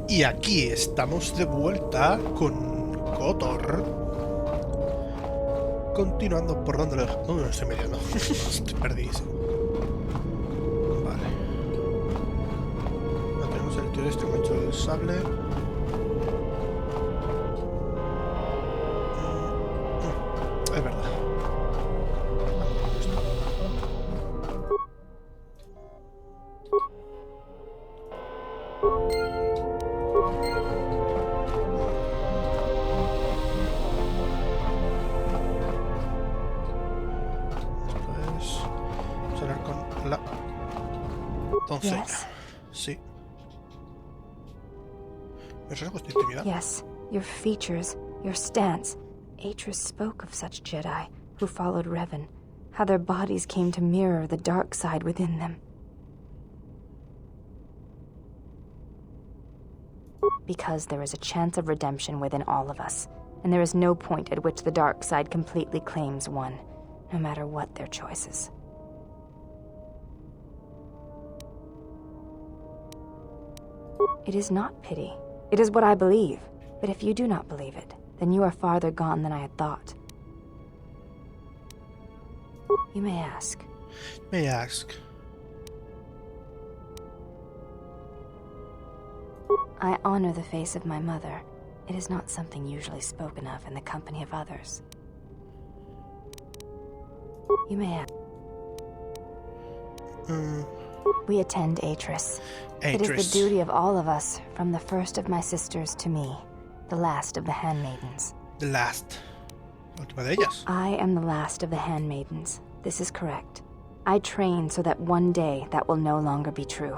Y aquí estamos de vuelta con KOTOR. Continuando por donde lo estoy metiendo. Estoy perdidísimo. Vale. No tenemos el tío este que del sable. Es verdad. Yes. Sí. ¿Eso es cuestión de intimidad? Yes, your features, your stance. Atris spoke of such Jedi who followed Revan, how their bodies came to mirror the dark side within them. Because there is a chance of redemption within all of us, and there is no point at which the dark side completely claims one, no matter what their choices. It is not pity. It is what I believe. But if you do not believe it, then you are farther gone than I had thought. You may ask. May I ask? I honor the face of my mother. It is not something usually spoken of in the company of others. You may ask. We attend Atris. It is the duty of all of us, from the first of my sisters to me, the last of the handmaidens. The last. La última de ellas. I am the last of the handmaidens. This is correct. I train so that one day that will no longer be true.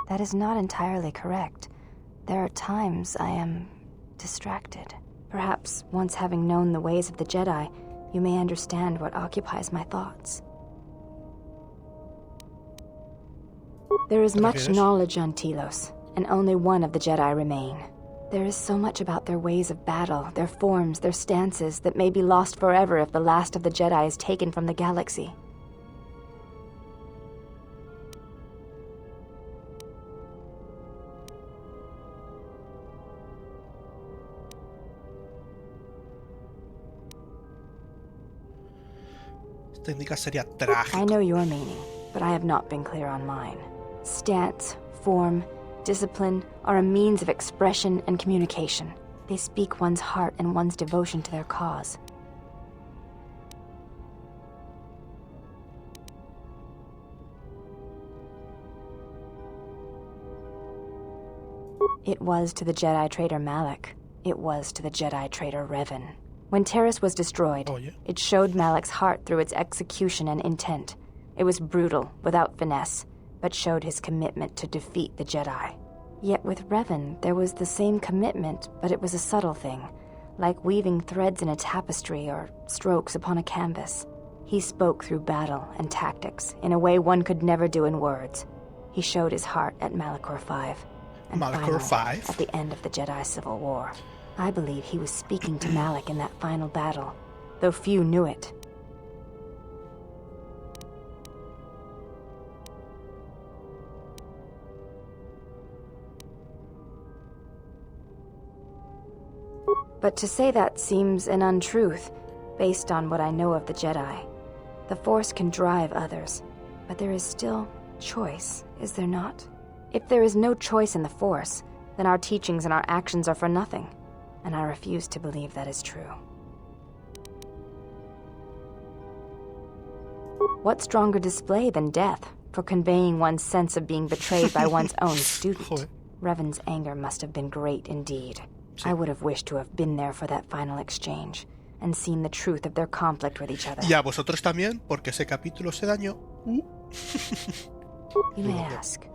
That is not entirely correct. There are times I am distracted. Perhaps once having known the ways of the Jedi, you may understand what occupies my thoughts. There is much knowledge on Telos, and only one of the Jedi remain. There is so much about their ways of battle, their forms, their stances, that may be lost forever if the last of the Jedi is taken from the galaxy. Técnica sería trágico. I know your meaning, but I have not been clear on mine. Stance, form, discipline are a means of expression and communication. They speak one's heart and one's devotion to their cause. It was to the Jedi traitor Malak. It was to the Jedi traitor Revan. When Taris was destroyed, it showed Malak's heart through its execution and intent. It was brutal, without finesse, but showed his commitment to defeat the Jedi. Yet with Revan, there was the same commitment, but it was a subtle thing, like weaving threads in a tapestry or strokes upon a canvas. He spoke through battle and tactics in a way one could never do in words. He showed his heart at Malachor V, and finally, at the end of the Jedi Civil War. I believe he was speaking to Malak in that final battle, though few knew it. But to say that seems an untruth, based on what I know of the Jedi. The Force can drive others, but there is still choice, is there not? If there is no choice in the Force, then our teachings and our actions are for nothing. And I refuse to believe that is true. What stronger display than death for conveying one's sense of being betrayed by one's own student? Revan's anger must have been great indeed. I would have wished to have been there for that final exchange and seen the truth of their conflict with each other. Y a vosotros también, porque ese capítulo se dañó. You may ask.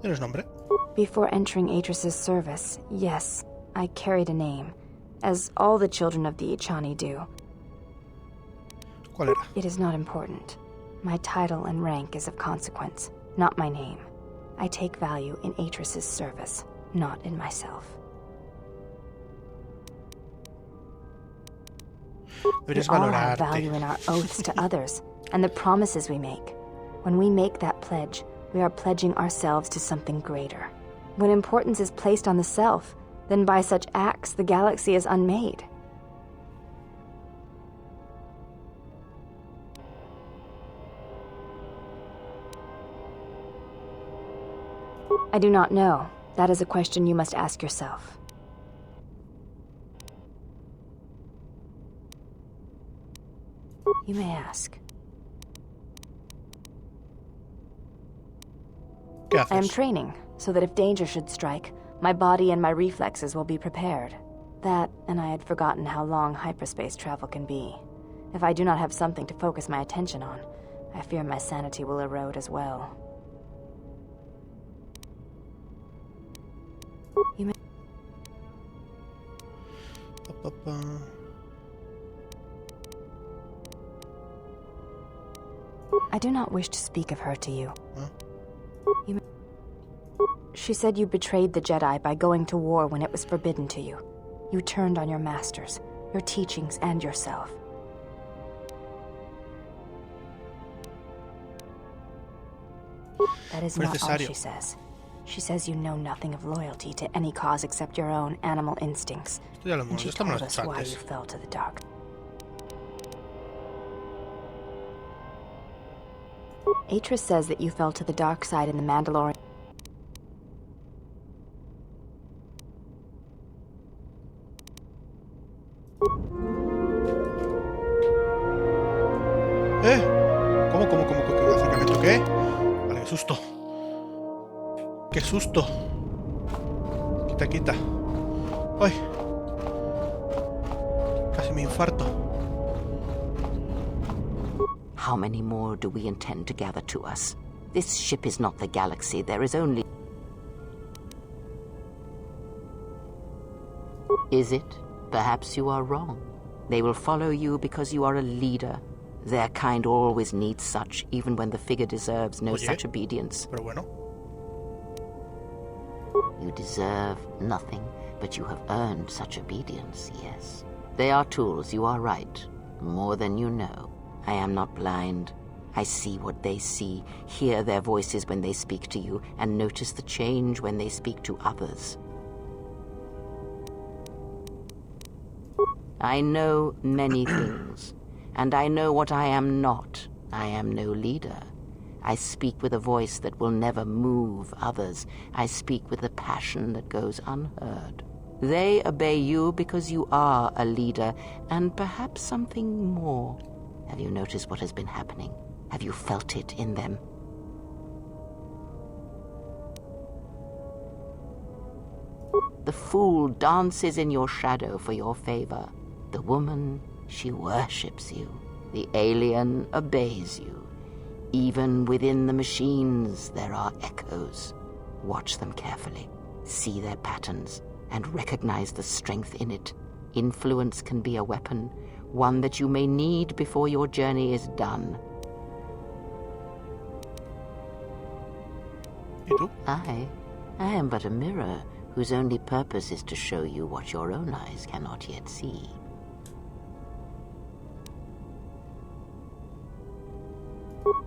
¿Tienes nombre? Before entering Atris's service, yes, I carried a name, as all the children of the Ichani do. ¿Cuál era? It is not important. My title and rank is of consequence, not my name. I take value in Atris's service, not in myself. Deberías We all have valorarte. value in our oaths to others and the promises we make. When we make that pledge, we are pledging ourselves to something greater. When importance is placed on the self, then by such acts the galaxy is unmade. I do not know. That is a question you must ask yourself. You may ask. ¿Qué I am haces? training, so that if danger should strike, my body and my reflexes will be prepared. That, and I had forgotten how long hyperspace travel can be. If I do not have something to focus my attention on, I fear my sanity will erode as well. You may... Pa, pa, pa. I do not wish to speak of her to you. Huh? She said you betrayed the Jedi by going to war when it was forbidden to you. You turned on your masters, your teachings, and yourself. That is not all she says. She says you know nothing of loyalty to any cause except your own animal instincts. And she told us why you fell to the dark. Atris says that you fell to the dark side in the Mandalorian. ¿Cómo? ¿Acercamiento qué? Vale, qué susto. ¡Qué susto! Quita. ¡Ay! Casi me infarto. How many more do we intend to gather to us? This ship is not the galaxy. There is only... Is it? Perhaps you are wrong. They will follow you because you are a leader. Their kind always needs such, even when the figure deserves no such obedience. Pero bueno. You deserve nothing, but you have earned such obedience, yes. They are tools, you are right. More than you know. I am not blind. I see what they see, hear their voices when they speak to you, and notice the change when they speak to others. I know many things, and I know what I am not. I am no leader. I speak with a voice that will never move others. I speak with a passion that goes unheard. They obey you because you are a leader, and perhaps something more. Have you noticed what has been happening? Have you felt it in them? The fool dances in your shadow for your favor. The woman, she worships you. The alien obeys you. Even within the machines, there are echoes. Watch them carefully. See their patterns and recognize the strength in it. Influence can be a weapon, one that you may need before your journey is done. I am but a mirror whose only purpose is to show you what your own eyes cannot yet see.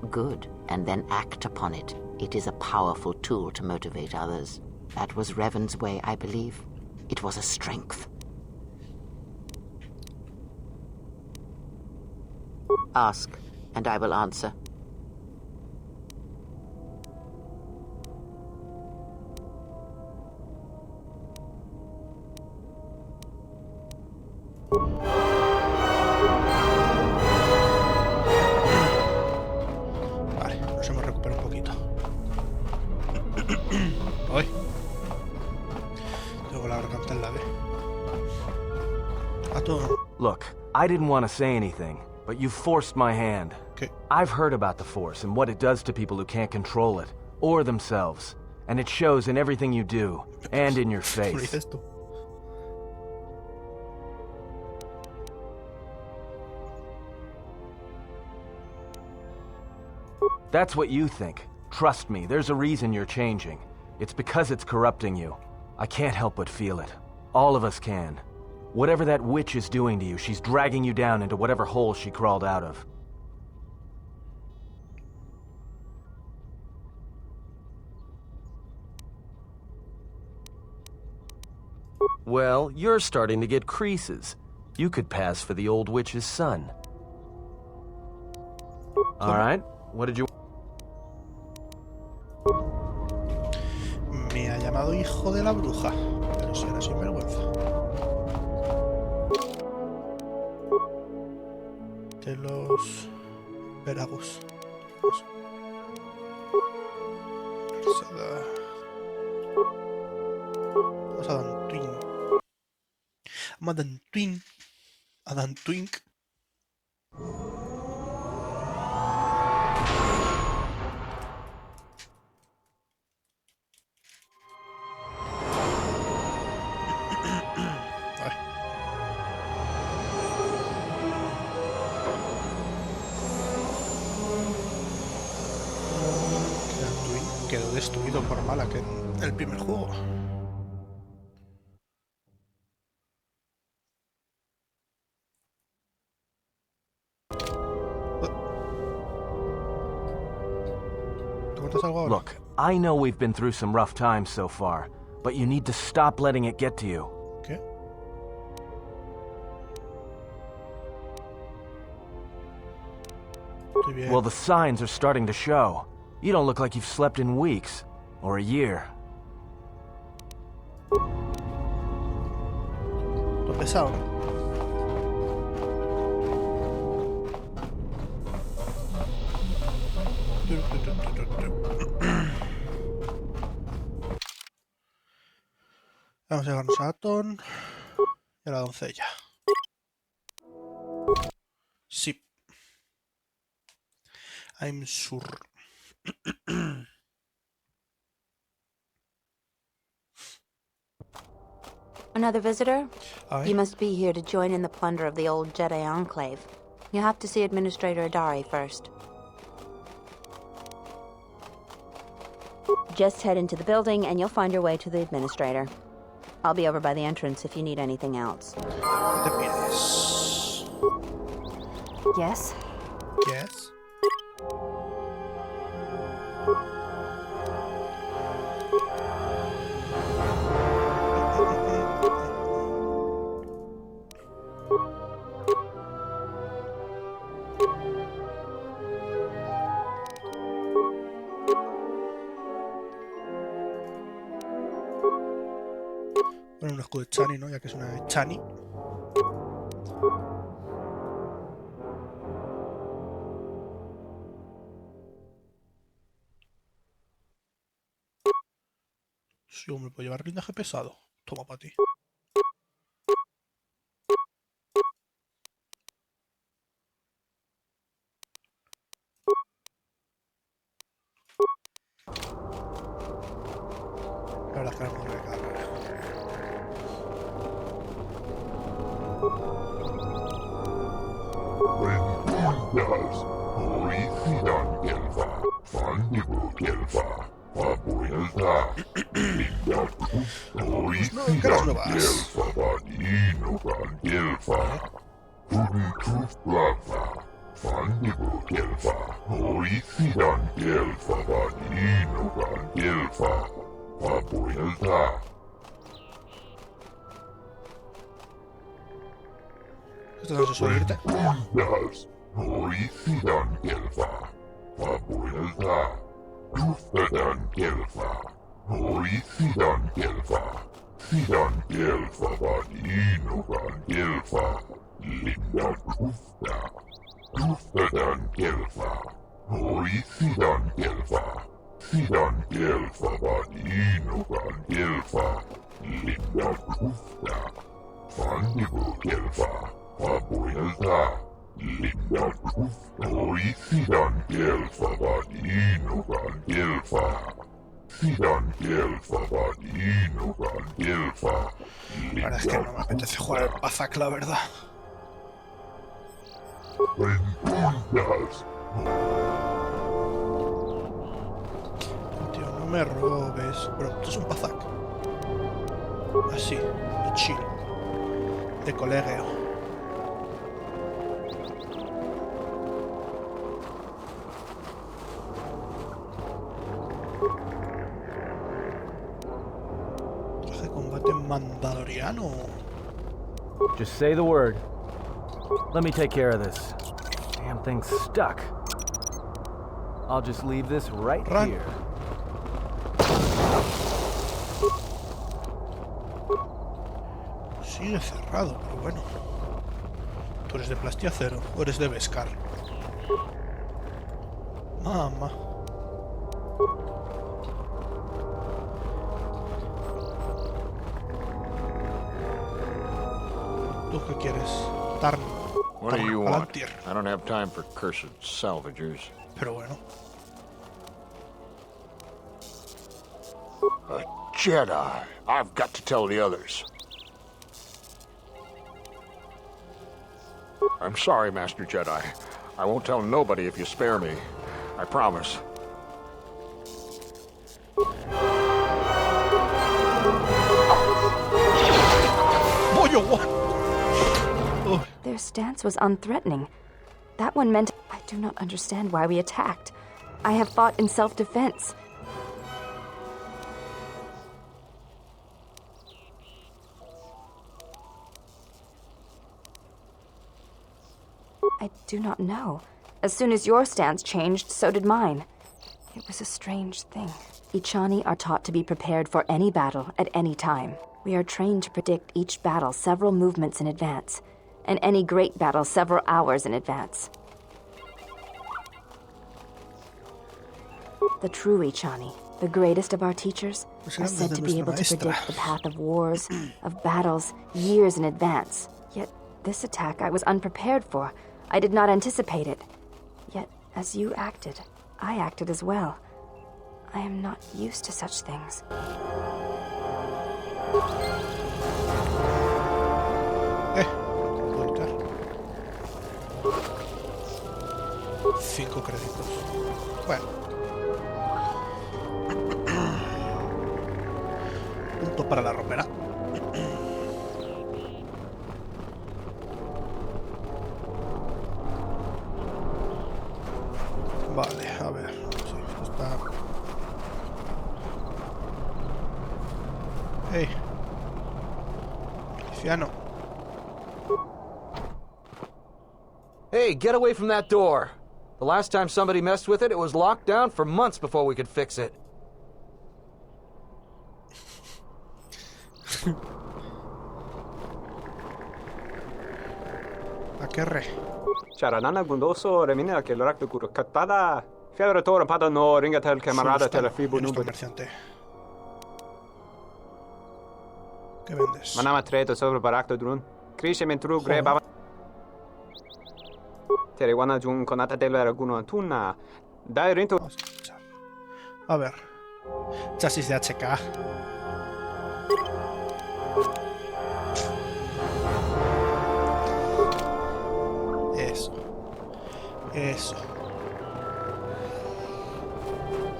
Good, and then act upon it. It is a powerful tool to motivate others. That was Revan's way, I believe. It was a strength. Ask, and I will answer. Vale, nos hemos recuperado un poquito. Hoy tengo la garganta en la B. A todo. Look, I didn't want to say anything, but you forced my hand. ¿Qué? I've heard about the Force and what it does to people who can't control it, or themselves. And it shows in everything you do, and in your ¿Cómo lo face. dices tú? That's what you think. Trust me, there's a reason you're changing. It's because it's corrupting you. I can't help but feel it. All of us can. Whatever that witch is doing to you, she's dragging you down into whatever hole she crawled out of. Well, you're starting to get creases. You could pass for the old witch's son. All right, what did you... Me ha llamado hijo de la bruja, pero si era sinvergüenza. De los veragos. Vamos a Dan Twink. Vamos a Dan Twink. A Dan Twink. Quedó destruido por Malak en el primer juego. ¿Te cortas algo ahora? Look, I know we've been through some rough times so far, but you need to stop letting it get to you. ¿Qué? Estoy bien. Well, the signs are starting to show. You don't look like you've slept in weeks, or a year. Lo pesado, ¿no? Vamos a llevarnos a Aton y a la doncella. Sí. I'm sure. Another visitor? Aye. You must be here to join in the plunder of the old Jedi Enclave. You'll have to see Administrator Adari first. Just head into the building and you'll find your way to the Administrator. I'll be over by the entrance if you need anything else. ¿Qué te pides? Yes? Yes. Bueno, un escudo de Chani, ¿no? Ya que es una de Chani. Sí, hombre, puedo llevar blindaje pesado. Toma para ti. La verdad es que ahora no recarga. No, caras nuevas. Esto no se suele irte. La verdad es que no me apetece jugar al Pazak, la verdad. Tío, no me robes. Pero esto es un Pazak. Así, de chill. de colegio. Traje de combate mandaloriano. Just say the word. Let me take care of this. Damn thing's stuck. I'll just leave this right Run. here. Sigue cerrado, pero bueno. ¿Tú eres de plastiacero o eres de Beskar? Mamá. ¿Tú qué quieres? Tarn. What do you want? Palantir. I don't have time for cursed salvagers. Pero bueno. A Jedi. I've got to tell the others. I'm sorry, Master Jedi. I won't tell nobody if you spare me. I promise. Their stance was unthreatening. That one meant I do not understand why we attacked. I have fought in self-defense. I do not know. As soon as your stance changed, so did mine. It was a strange thing. Ichani are taught to be prepared for any battle at any time. We are trained to predict each battle several movements in advance, and any great battle several hours in advance. The true Ichani, the greatest of our teachers, are said to be able to predict the path of wars, of battles, years in advance. Yet this attack I was unprepared for. I did not anticipate it. Yet, as you acted, I acted as well. I am not used to such things. Voltar. 5 créditos. Bueno. Punto para la ropera. Vale, a ver. Sí, esto está... Hey. Cristiano. Hey, get away from that door. The last time somebody messed with it, it was locked down for months before we could fix it. ¿A qué re? Charanana gundoso remina que lo rakto kuro katpada. Fiadratore pada no ringa tel camarada tel fibu Eres nubu. comerciante. ¿Qué vendes? Manama treto sobre barakto drun. Krishe mentru Joder. greba. Tere wana jun konata tel raguno antuna. Dai rinto. Vamos a escuchar. A ver. Chasis de HK. Eso. Eso.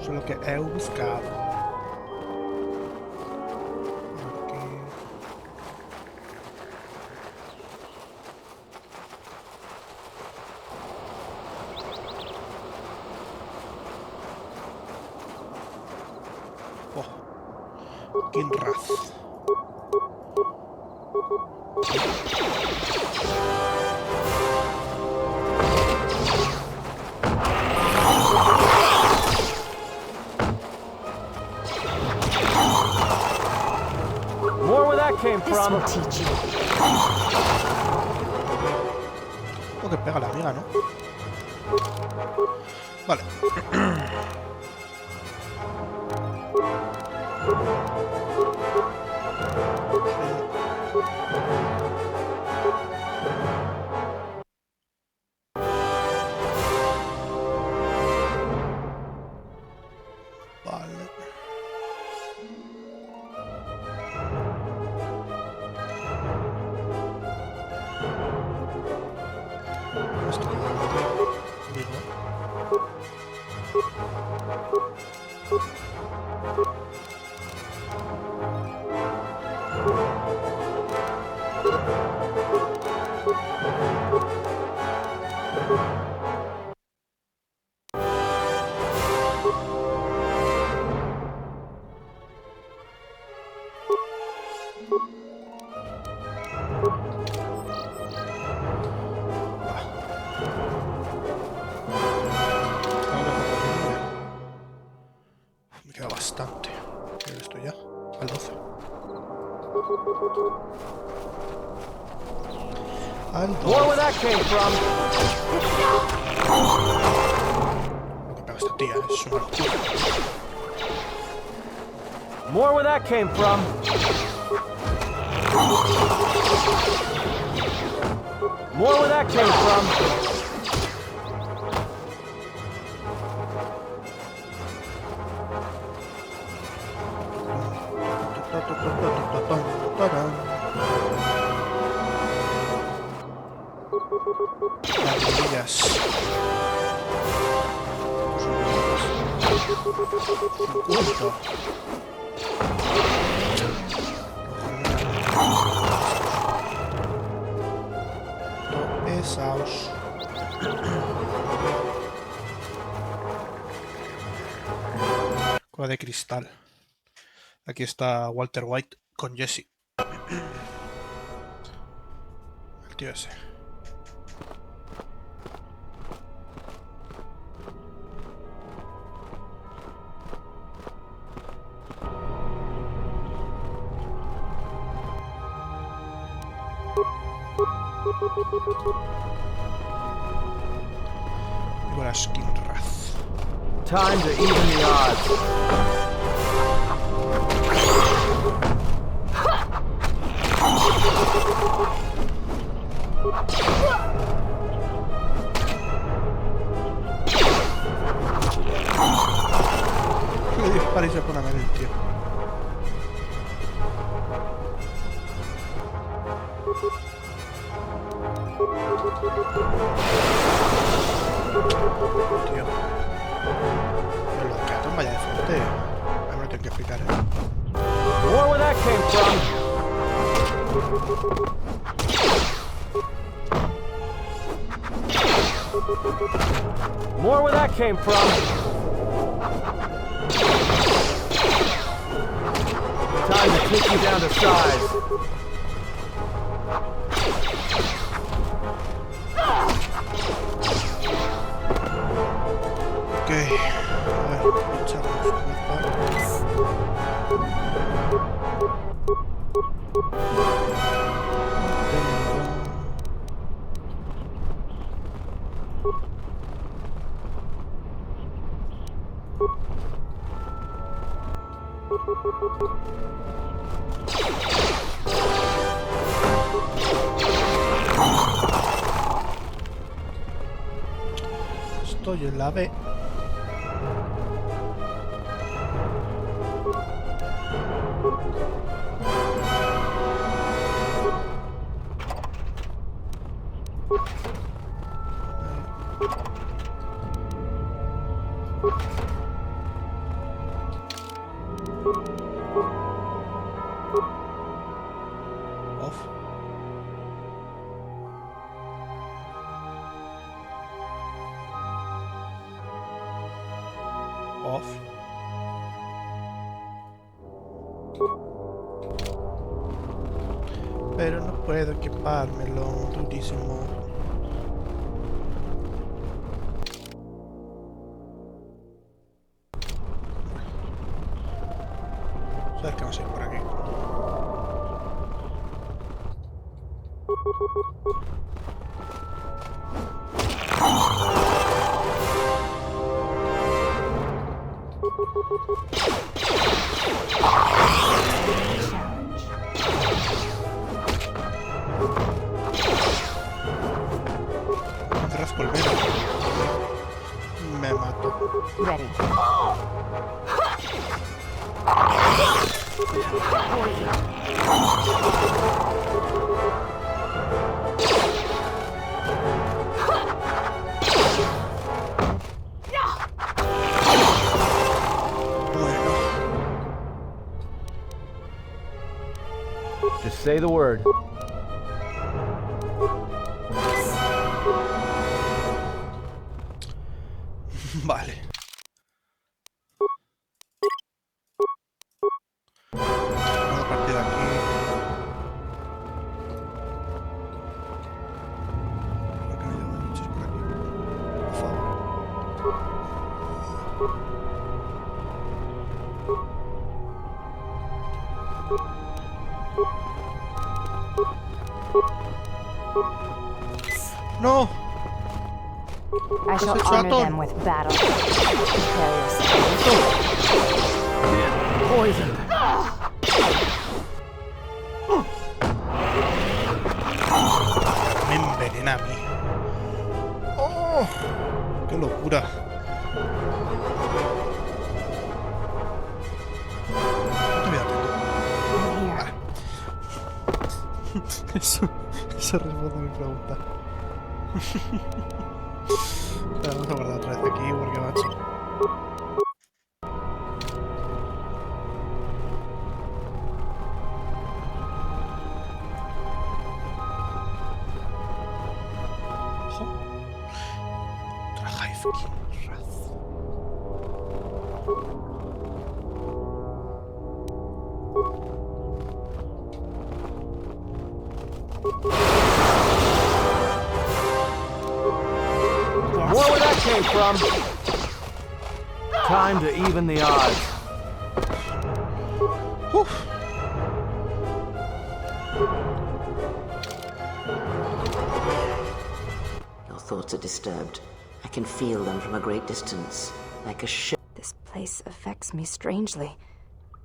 Eso es lo que he buscado. Aquí. Oh. Kinrath. More where that came This from. will teach you. Oh, que pega la amiga, ¿no? Vale. Vale. Esto digo. Me queda bastante. Pero esto ya, al 12. Al 12. More where that came from. Lo que pega esta tía es una locura. More where that came from. More where that came from. Las 50. Pesaos. Cueva de cristal. Aquí está Walter White con Jesse. El tío ese. Digo la skin Wrath. Time to even the odds. Le dispara y se pone a ver el tío. Tío. Pero lo que atom vaya de frente. A mí me lo tengo que explicar, More where that came from. More where that came from. Time to take you down to size. Ok. A ver, echamos una parte. Estoy en la B. Off. Off. Pero no puedo equipármelo, durísimo. ¿Sabes qué va a ser por aquí? Rasco el velo. Me mato. Ready. Bueno. Just say the word. Vale. Una partida aquí. Creo que no llevo muchos por aquí. Por favor. No. I shall honor them with battle. Prepare yourselves. Poison. Me envenena a mí. ¡Oh! ¡Qué locura! Estoy atento. I'm here. Eso responde a mi pregunta. Vamos a guardar otra vez aquí porque macho. Ojo. Trajáis More where that came from. Time to even the odds. Your thoughts are disturbed. I can feel them from a great distance, like a shiver. This place affects me strangely.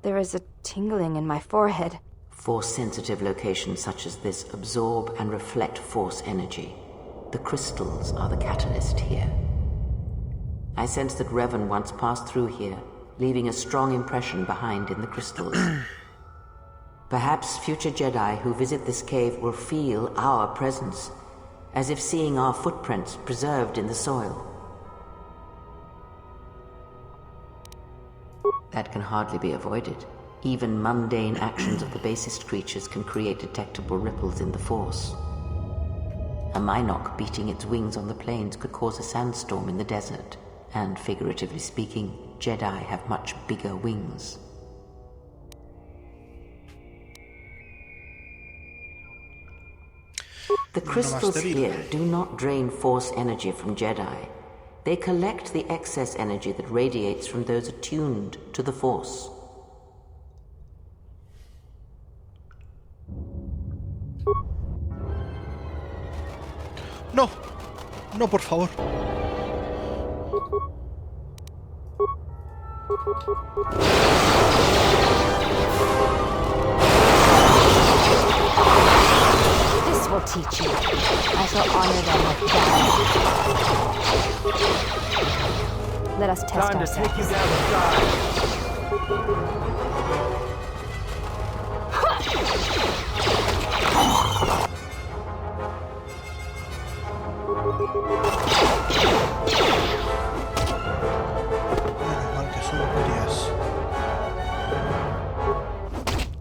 There is a tingling in my forehead. Force-sensitive locations such as this absorb and reflect force energy. The crystals are the catalyst here. I sense that Revan once passed through here, leaving a strong impression behind in the crystals. Perhaps future Jedi who visit this cave will feel our presence, as if seeing our footprints preserved in the soil. That can hardly be avoided. Even mundane actions of the basest creatures can create detectable ripples in the Force. A Minok beating its wings on the plains could cause a sandstorm in the desert, and figuratively speaking, Jedi have much bigger wings. The crystals here do not drain Force energy from Jedi. They collect the excess energy that radiates from those attuned to the Force. No, no, por favor. This will teach you. I shall honor them with battle. Let us test Time to ourselves. take you down the side. Menos mal que son crías.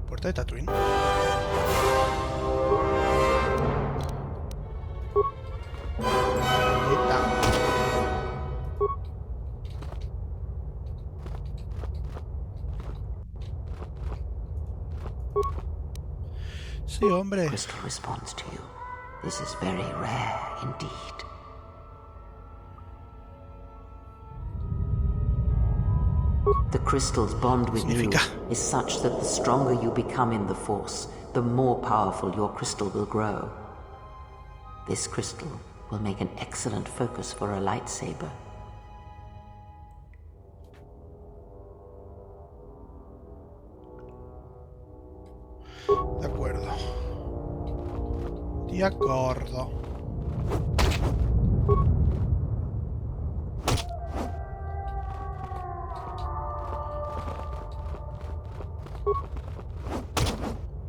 Puerta de Tatooine. Sí, hombre. Crystal responds to you. This is very rare indeed. The crystal's bond with you is such that the stronger you become in the Force, the more powerful your crystal will grow. This crystal will make an excellent focus for a lightsaber. De acuerdo. De acuerdo.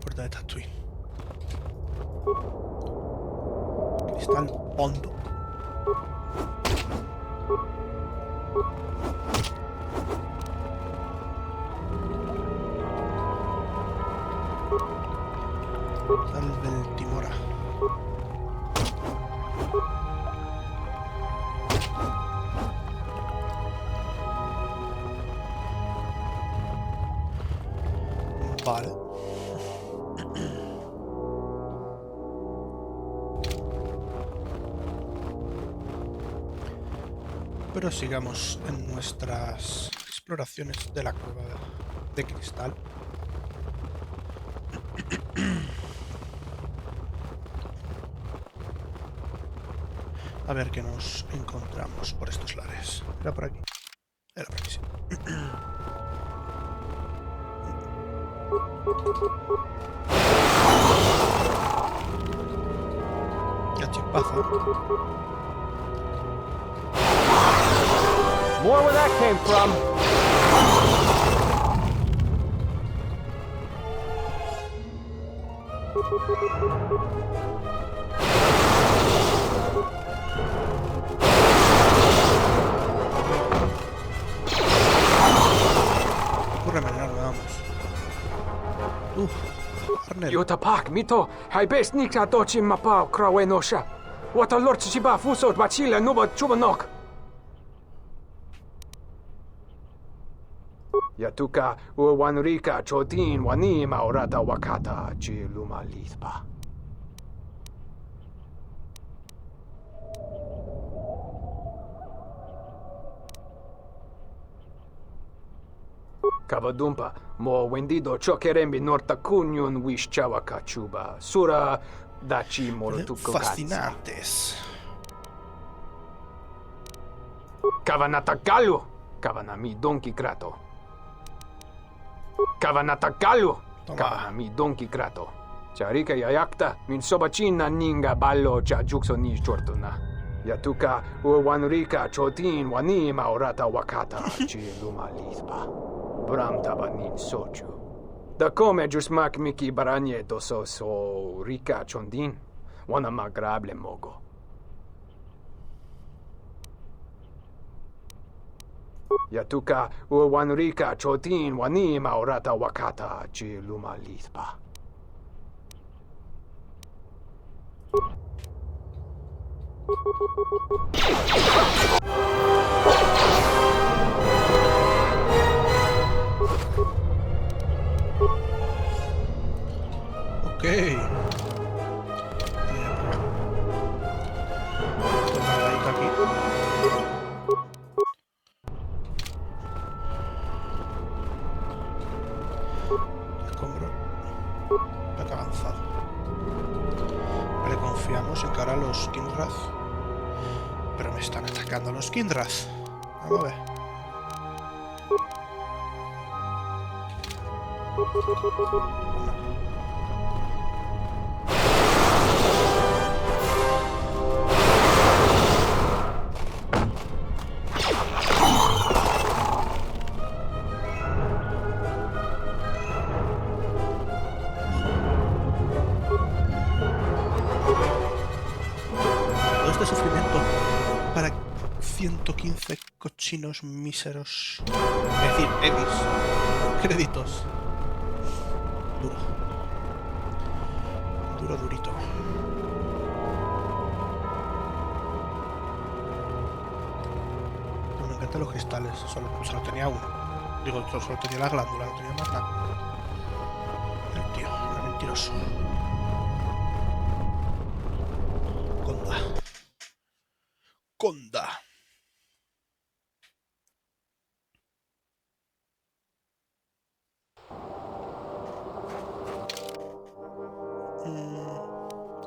Puerta de Tatooine. Cristal hondo. Salve el Timora. Vale. Pero sigamos en nuestras exploraciones de la cueva de cristal. A ver qué nos encontramos por estos lares. ¿Era por aquí? Era por aquí, sí. La chispaza. More where that came from. Ocurre envenenar nada más. Arnel. Jota pak, mito, hai best nikta dochin mapao krawe no sha. What a lord chiba fusot bachila nuba chubanok. Yatuka uwanrika chotin wanima orata wakata chiluma lithpa. Kavadumpa, mo wendido chokerembi norta kunyun wish chawaka chuba. Sura dachi morotuko Fascinantes. Kavanatakalu, kavanami donki krato. Kavanatakalu, kavanami donki krato. Charika yayakta, min sobachina ninga ballo cha jukso ni chortuna. Yatuka uwanrika chotin wanima orata wakata chiluma lithpa. Bram tabanin soju. Da come jusmak miki baranye doso so rika chondin. Wana magrable mogo. Yatuka uwanrika chotin wanima orata wakata chiluma lithpa. Ok. Toma la ica aquí. Escombro. La que ha avanzado. Vale, confiamos en cara a los Kindrath. Pero me están atacando los Kindrath. Vamos a ver. Todo este sufrimiento para 115 cochinos míseros. Es decir, edis. Créditos. Duro. Duro, durito. Me encantan los cristales. Solo tenía uno. Digo, solo tenía la glándula, no tenía más nada. El tío, era mentiroso. Conda. Conda.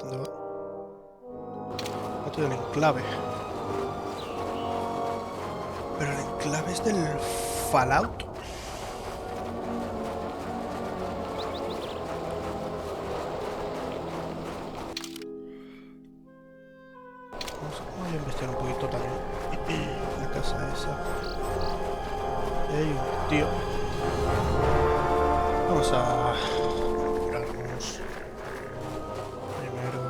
¿Dónde va? Otro del enclave. Pero el enclave es del Fallout. Voy a investigar un poquito también. La casa esa. Y hay un tío. Vamos a mirarnos. Primero.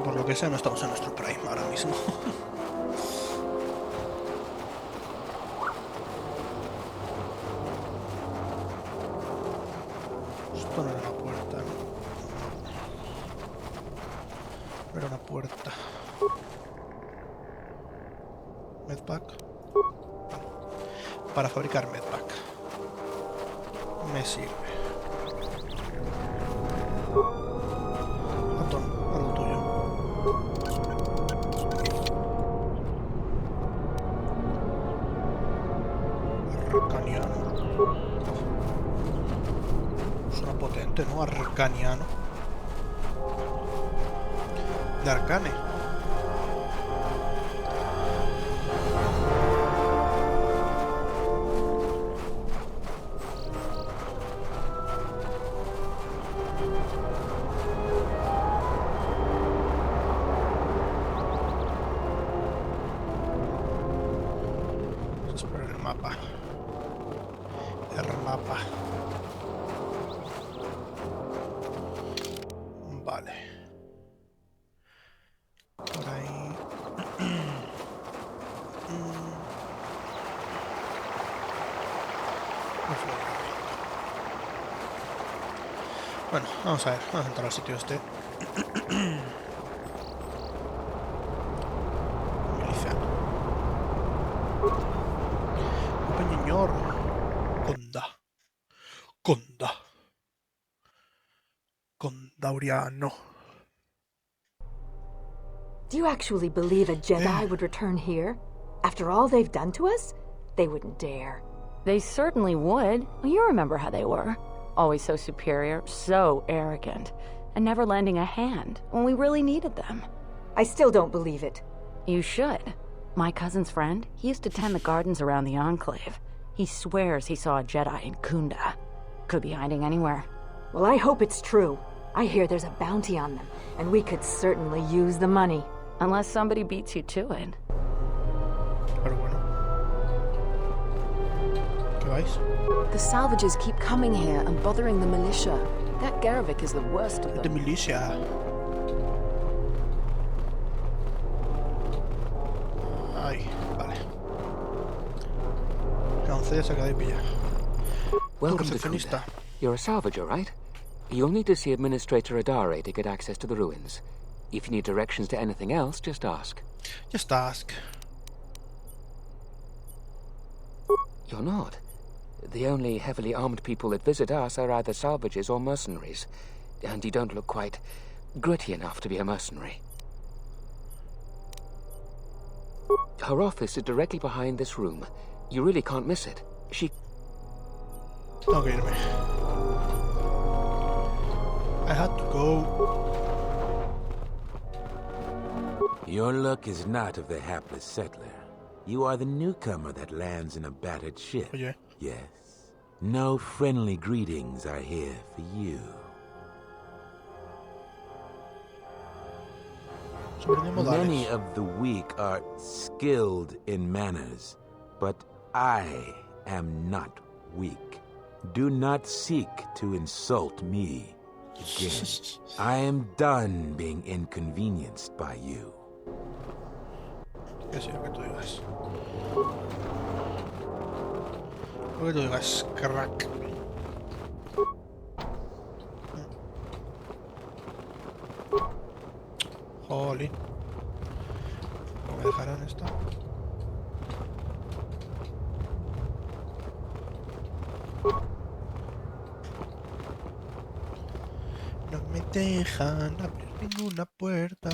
Por lo que sea, no estamos en nuestro prime ahora mismo. Esto no era una puerta, ¿no? No era una puerta. Medpack. Vale. para fabricar medpack. Me sirve. Atón, a lo tuyo. Arcaniano. Suena potente, ¿no? Arcaniano. De Arcane. Explorar el mapa. El mapa. Vale. Por ahí. Bueno, vamos a ver. Vamos a entrar al sitio este. Miliciano. Peñiñor. Conda. Conda. Condauriano. Do you actually believe a Jedi would return here? After all they've done to us? They wouldn't dare. They certainly would. Well, you remember how they were. Always so superior, so arrogant, and never lending a hand when we really needed them. I still don't believe it. You should. My cousin's friend, he used to tend the gardens around the Enclave. He swears he saw a Jedi in Kunda. Could be hiding anywhere. Well, I hope it's true. I hear there's a bounty on them, and we could certainly use the money. Unless somebody beats you to it. Pero bueno. ¿Qué vais? The salvages keep coming here and bothering the militia. That Garavik is the worst of them. The militia. Ay, vale. Cancela esa cadena pilla. Welcome to Kunda. You're a salvager, right? You'll need to see Administrator Adare to get access to the ruins. If you need directions to anything else, just ask. Just ask. You're not. The only heavily armed people that visit us are either salvagers or mercenaries. And you don't look quite gritty enough to be a mercenary. Her office is directly behind this room. You really can't miss it. She... Tengo que irme. I had to go. Your luck is not of the hapless settler. You are the newcomer that lands in a battered ship. Oye. Yes. No friendly greetings are here for you. Many of the weak are skilled in manners, but I am not weak. Do not seek to insult me again. I am done being inconvenienced by you. ¿Qué será que tú digas? Lo que tú digas, crack. Jolín. ¿No me dejarán esto? No me dejan abrir ninguna puerta.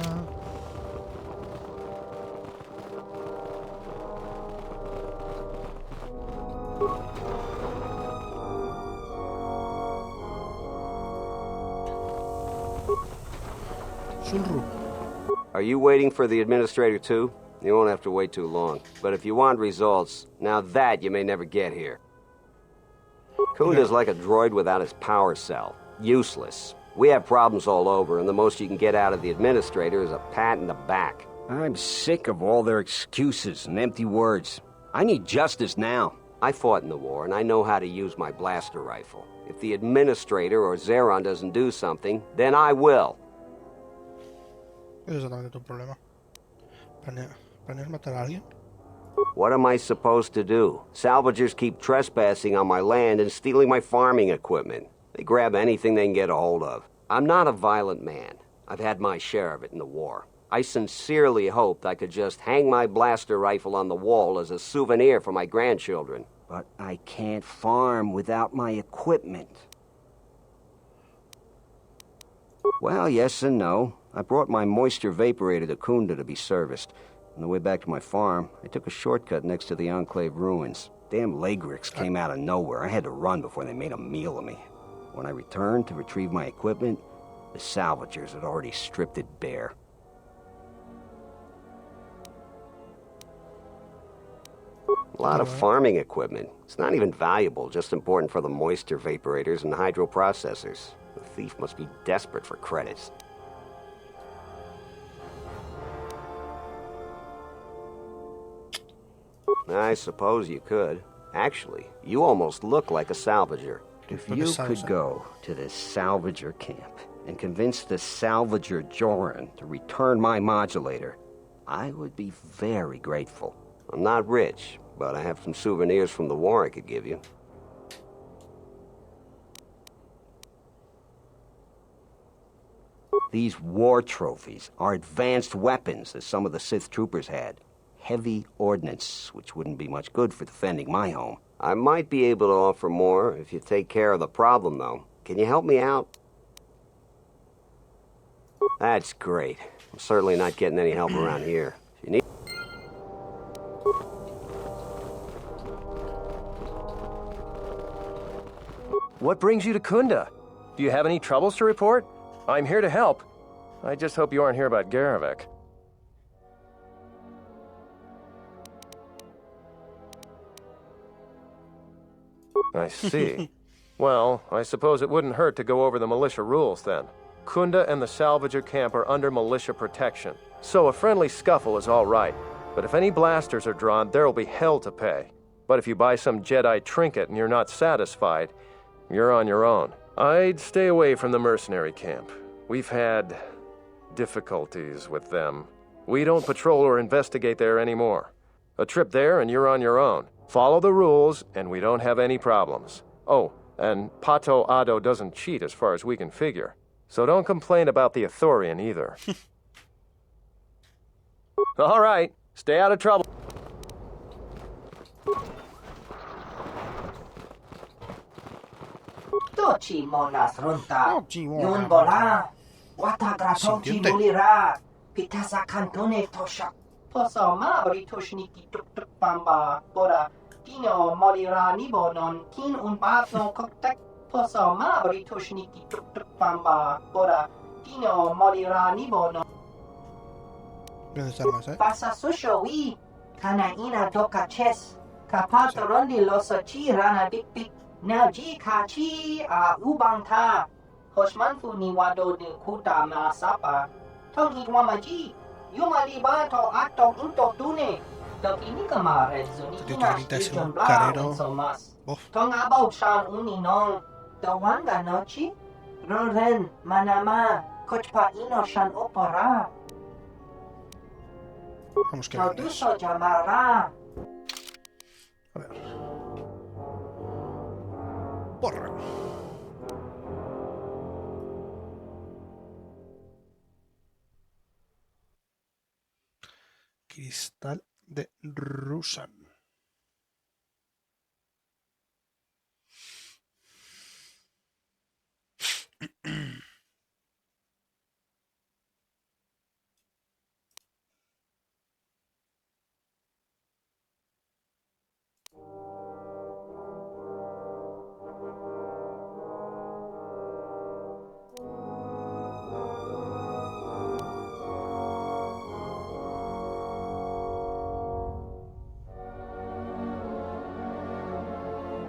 Are you waiting for the Administrator too? You won't have to wait too long. But if you want results, now that you may never get here. Kunda's like a droid without his power cell. Useless. We have problems all over, and the most you can get out of the Administrator is a pat in the back. I'm sick of all their excuses and empty words. I need justice now. I fought in the war, and I know how to use my blaster rifle. If the Administrator or Zeron doesn't do something, then I will. Es exactamente tu problema. ¿Planeas matar a alguien? What am I supposed to do? Salvagers keep trespassing on my land and stealing my farming equipment. They grab anything they can get a hold of. I'm not a violent man. I've had my share of it in the war. I sincerely hoped I could just hang my blaster rifle on the wall as a souvenir for my grandchildren. But I can't farm without my equipment. Well, yes and no. I brought my moisture vaporator to Kunda to be serviced. On the way back to my farm, I took a shortcut next to the Enclave ruins. Damn Lagrix came out of nowhere. I had to run before they made a meal of me. When I returned to retrieve my equipment, the salvagers had already stripped it bare. A lot of farming equipment. It's not even valuable, just important for the moisture vaporators and hydroprocessors. The thief must be desperate for credits. I suppose you could. Actually, you almost look like a salvager. If you could go to this salvager camp and convince the salvager Joran to return my modulator, I would be very grateful. I'm not rich, but I have some souvenirs from the war I could give you. These war trophies are advanced weapons that some of the Sith troopers had. Heavy ordnance, which wouldn't be much good for defending my home. I might be able to offer more if you take care of the problem, though. Can you help me out? That's great. I'm certainly not getting any help around here. If you need... What brings you to Kunda? Do you have any troubles to report? I'm here to help. I just hope you aren't here about Garevik. I see. Well, I suppose it wouldn't hurt to go over the militia rules then. Kunda and the Salvager camp are under militia protection, so a friendly scuffle is all right. But if any blasters are drawn, there'll be hell to pay. But if you buy some Jedi trinket and you're not satisfied, you're on your own. I'd stay away from the mercenary camp. We've had difficulties with them. We don't patrol or investigate there anymore. A trip there and you're on your own. Follow the rules, and we don't have any problems. Oh, and Pato Ado doesn't cheat as far as we can figure. So don't complain about the Ithorian either. All right, stay out of trouble. Tochi monas runta, yun bola, wata gratochi mulira, pitasa cantone toshak. Posoma oritushniki tuk tuk bamba, bora, dino molira nibonon, kin un paso koktek. Posoma oritushniki tuk tuk bamba, bora, dino molira nibonon. Pasa susho wi, kana ina toka ches, kapato rondi losochi rana bik bik, now ji kachi a ubangta, hoshmanfu ni wado de kuta ma sapa, tong itwamaji. Yuma libato ato into tune. Dok ini kemarin zuni ina station bla so mas. Tong abau shan uninong. Dawanga nochi. Roren manama. Kochpa ino shan opera. Vamos que ganes. Toduso llamara. A ver. Porra. Cristal de Rusan.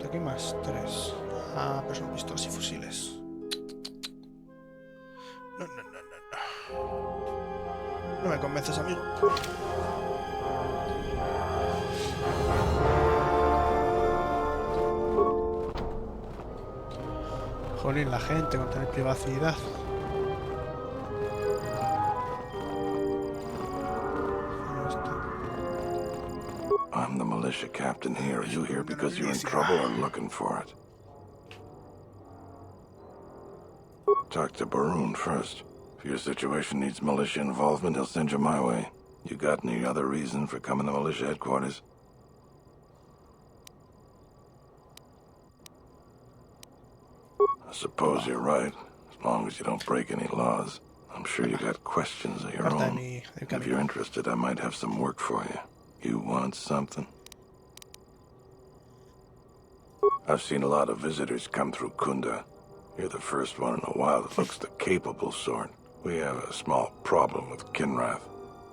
Aquí más 3. Ah, pero son pistolas y fusiles. No. No me convences, amigo. Jolín, la gente con tener privacidad. I'm the militia captain here. Are you here because you're in trouble or looking for it? Talk to Baroon first. If your situation needs militia involvement, he'll send you my way. You got any other reason for coming to militia headquarters? I suppose you're right, as long as you don't break any laws. I'm sure you got questions of your own. If you're interested, I might have some work for you. You want something? I've seen a lot of visitors come through Kunda. You're the first one in a while that looks the capable sort. We have a small problem with Kinrath.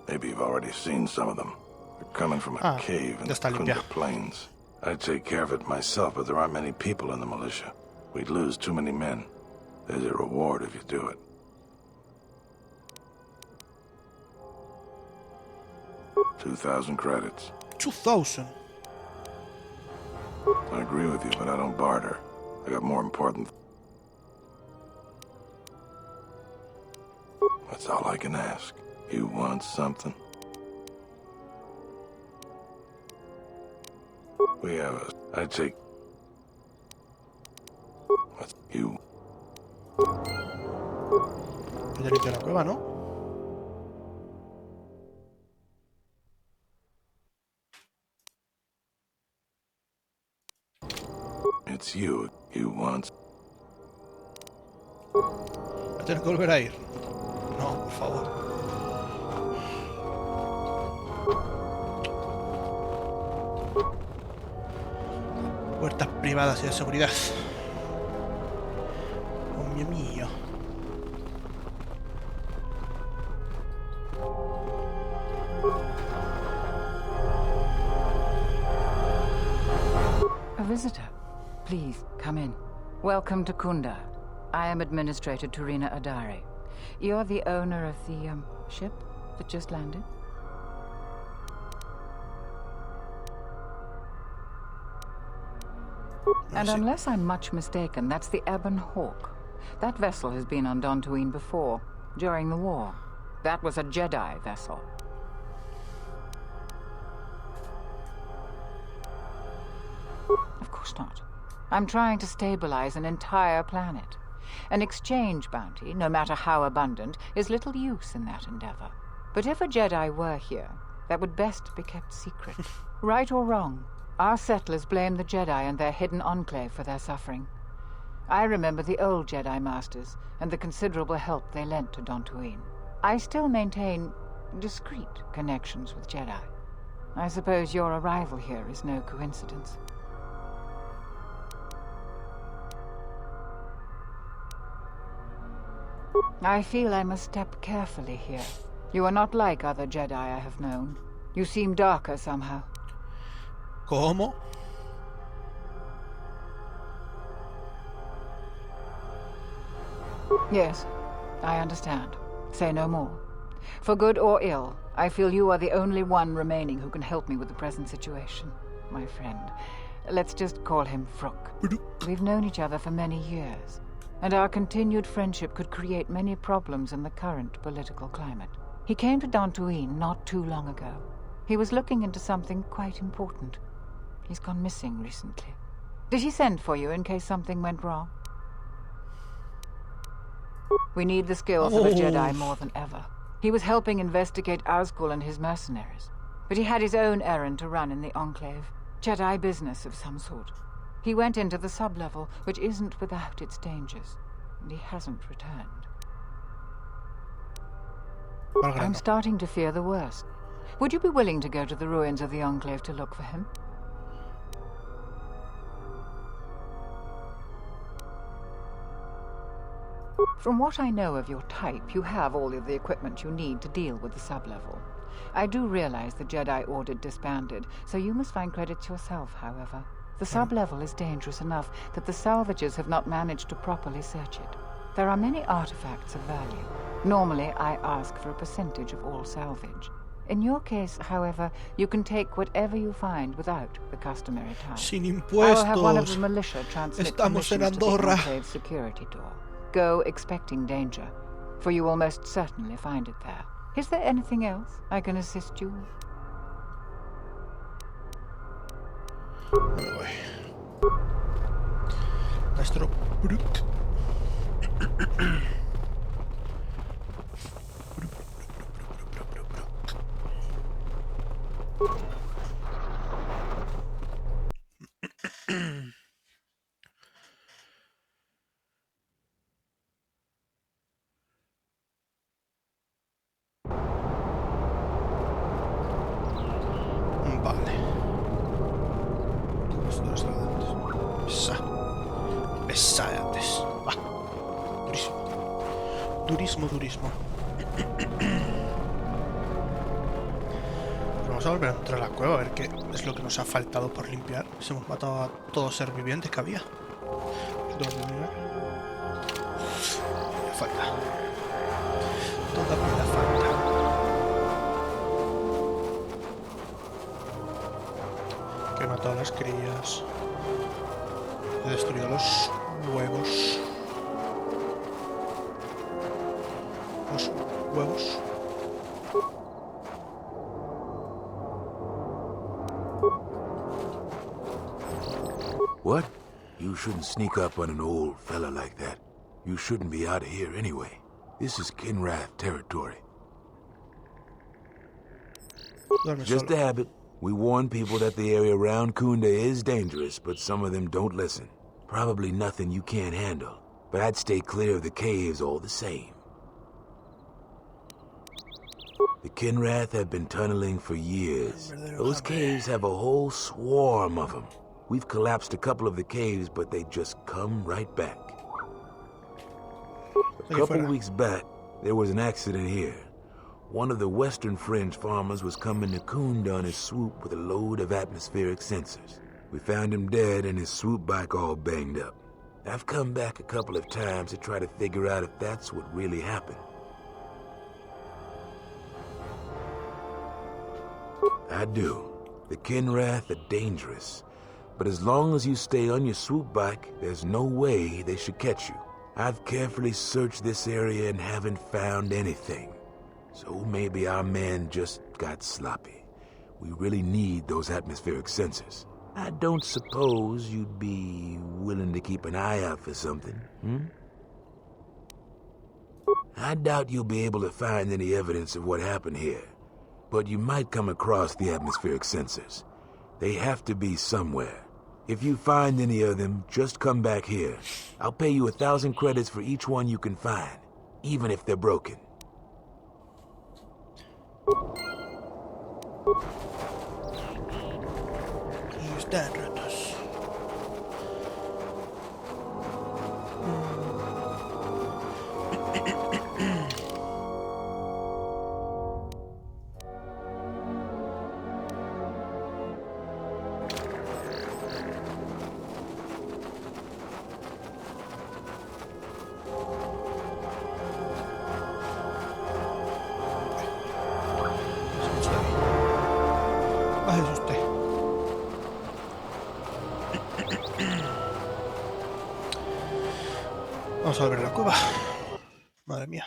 Maybe you've already seen some of them. They're coming from a cave in the Kunda Plains. I'd take care of it myself, but there aren't many people in the militia. We'd lose too many men. There's a reward if you do it. 2,000 credits. 2,000? I agree with you, but I don't barter. I got more important... That's all I can ask. You want something? We have a... I'd take... What's you? Ya limpié la cueva, ¿no? It's you. You want... Voy a tener que volver a ir. No, por favor. Puertas privadas y de seguridad. Oh, mío mío. A visitor. Please, come in. Welcome to Kunda. I am Administrator Turina Adari. You're the owner of the, ship that just landed? And unless I'm much mistaken, that's the Ebon Hawk. That vessel has been on Dantooine before, during the war. That was a Jedi vessel. Of course not. I'm trying to stabilize an entire planet. An exchange bounty, no matter how abundant, is little use in that endeavor. But if a Jedi were here, that would best be kept secret. Right or wrong, our settlers blame the Jedi and their hidden enclave for their suffering. I remember the old Jedi Masters and the considerable help they lent to Dantooine. I still maintain discreet connections with Jedi. I suppose your arrival here is no coincidence. I feel I must step carefully here. You are not like other Jedi I have known. You seem darker somehow. ¿Cómo? Yes, I understand. Say no more. For good or ill, I feel you are the only one remaining who can help me with the present situation. My friend. Let's just call him Frook. We've known each other for many years, and our continued friendship could create many problems in the current political climate. He came to Dantooine not too long ago. He was looking into something quite important. He's gone missing recently. Did he send for you in case something went wrong? We need the skills of a Jedi more than ever. He was helping investigate Azkul and his mercenaries, but he had his own errand to run in the Enclave. Jedi business of some sort. He went into the sub-level, which isn't without its dangers, and he hasn't returned. I'm starting to fear the worst. Would you be willing to go to the ruins of the Enclave to look for him? From what I know of your type, you have all of the equipment you need to deal with the sub-level. I do realize the Jedi Order disbanded, so you must find credits yourself, however. The sub-level is dangerous enough that the salvagers have not managed to properly search it. There are many artifacts of value. Normally, I ask for a percentage of all salvage. In your case, however, you can take whatever you find without the customary time. Sin impuestos. I will have one of the militia transmit Estamos en permissions to the Andorra. Enclave security door. Go expecting danger, for you will most certainly find it there. Is there anything else I can assist you with? Maestro Brut. pesa. Pesadetes. Va. Durísimo. Durísimo. Vamos a volver a entrar a la cueva a ver qué es lo que nos ha faltado por limpiar. Si hemos matado a todo ser viviente que había. Me falta. Todavía falta. Que he matado a las crías. He destruido los huevos. Los huevos. What? You shouldn't sneak up on an old fella like that. You shouldn't be out of here anyway. This is Kinrath territory. Just a habit. We warn people that the area around Kunda is dangerous, but some of them don't listen. Probably nothing you can't handle, but I'd stay clear of the caves all the same. The Kinrath have been tunneling for years. Those caves have a whole swarm of them. We've collapsed a couple of the caves, but they just come right back. A couple weeks back, there was an accident here. One of the Western Fringe farmers was coming to Kunda on his swoop with a load of atmospheric sensors. We found him dead and his swoop bike all banged up. I've come back a couple of times to try to figure out if that's what really happened. I do. The Kinrath are dangerous. But as long as you stay on your swoop bike, there's no way they should catch you. I've carefully searched this area and haven't found anything. So maybe our man just got sloppy. We really need those atmospheric sensors. I don't suppose you'd be willing to keep an eye out for something, I doubt you'll be able to find any evidence of what happened here. But you might come across the atmospheric sensors. They have to be somewhere. If you find any of them, just come back here. I'll pay you 1,000 credits for each one you can find, even if they're broken. Están rotos. Bájese usted. Vamos a volver a la cueva. Madre mía.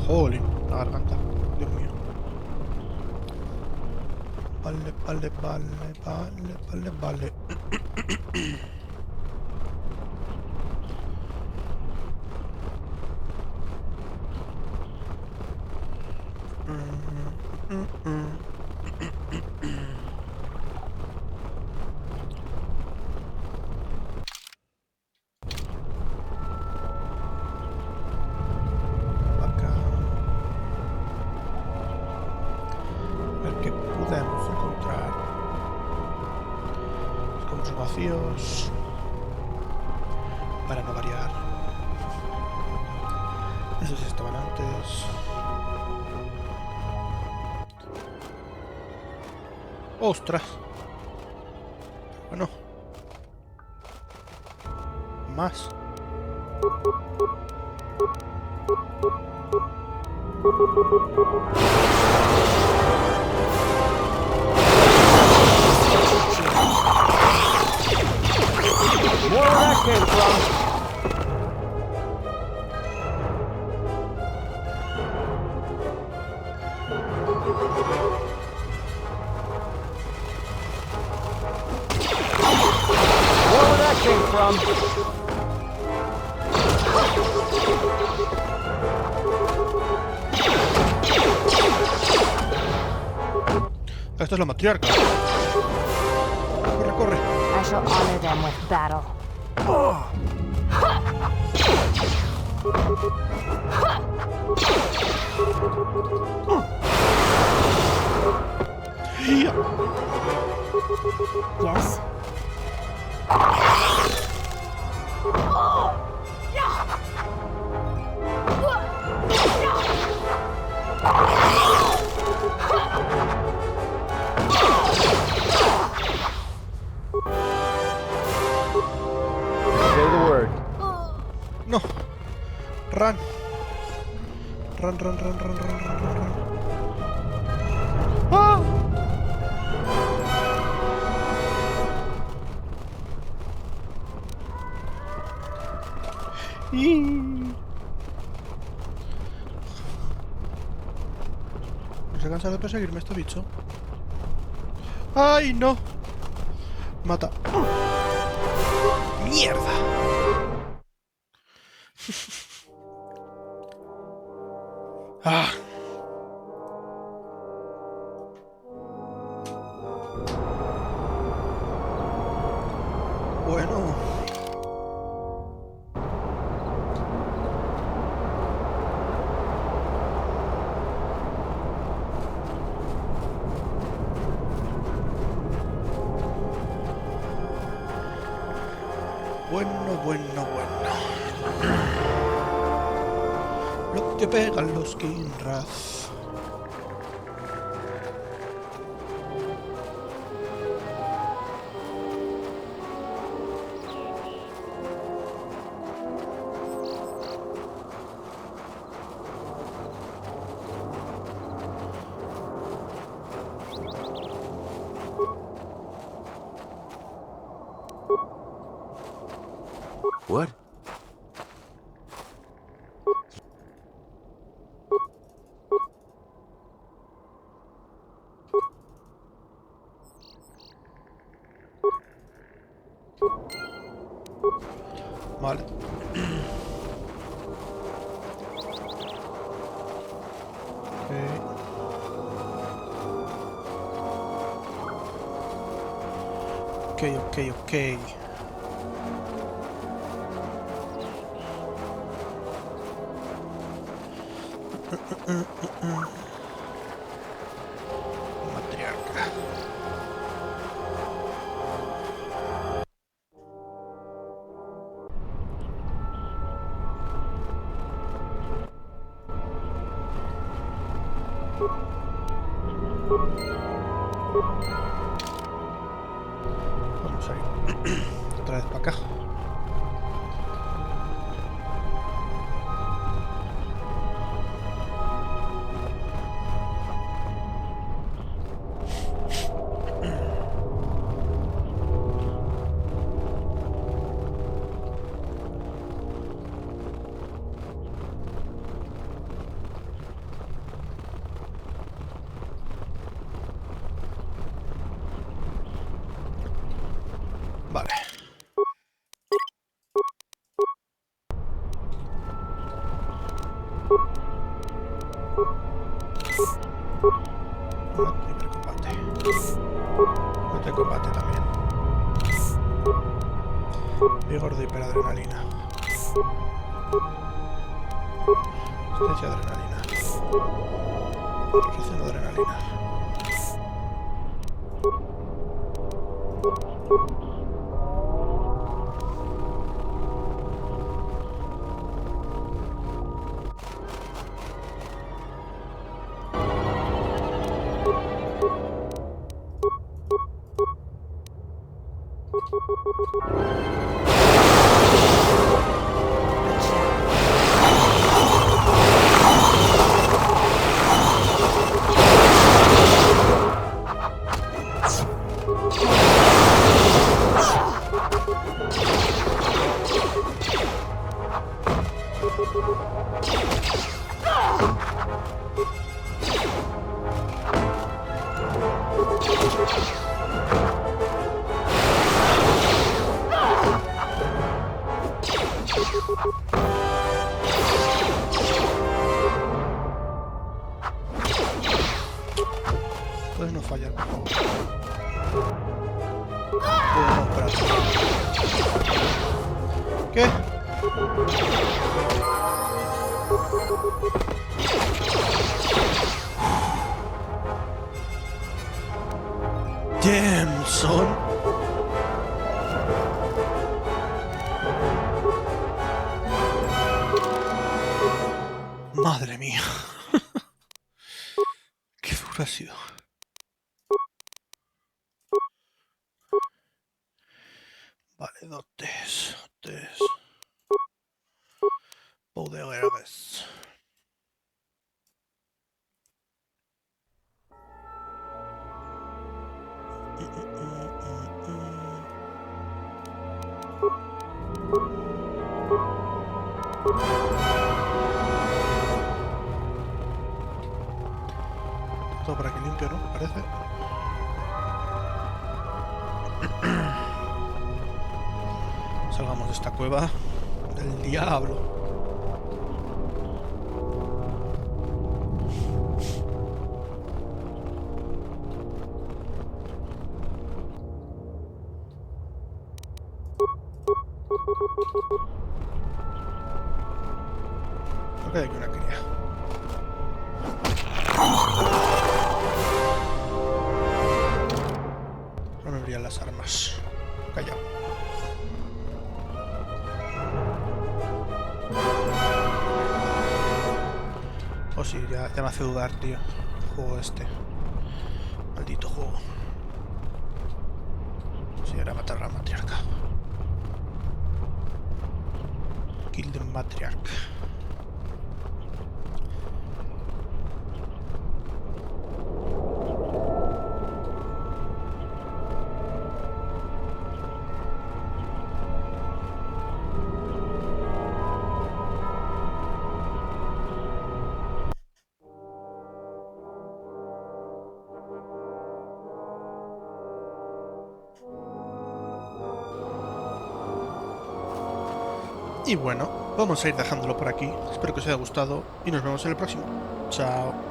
Jolín, la garganta. Dios mío. Vale. Podemos encontrar escombros vacíos para no variar. Esos estaban antes. ¡Ostras! Bueno. Más. More where that came from. from? Esto es la matriarca. Corre, corre. I shall honor them with battle. Yes? Say the word. No. Run. Run, run, run, run, run, run, run, run. ¡Ah! No se cansa de perseguirme este bicho. ¡Ay, no! Mata. ¡Mierda! ¡Ah! Bueno. Bueno. Lo que pegan los Kinraz. What? Vale. Ok. Matriarca. Vamos a ir otra vez para acá. Vale. Libre combate. Libre combate también. Vigor de hiperadrenalina. Resistencia de adrenalina. Reacción de adrenalina. ¿Qué? Jameson. Madre mía. Qué duro ha sido. Vale, dotes. Poderes. Todo por aquí limpio, ¿no? Parece. Salgamos de esta cueva del diablo. Creo que hay aquí una cría. No me brillan las armas. Callao. Oh sí, ya me hace dudar, tío. Juego este. Maldito juego. Sí, era matar a la matriarca. Kill the matriarch. Y bueno, vamos a ir dejándolo por aquí. Espero que os haya gustado y nos vemos en el próximo. Chao.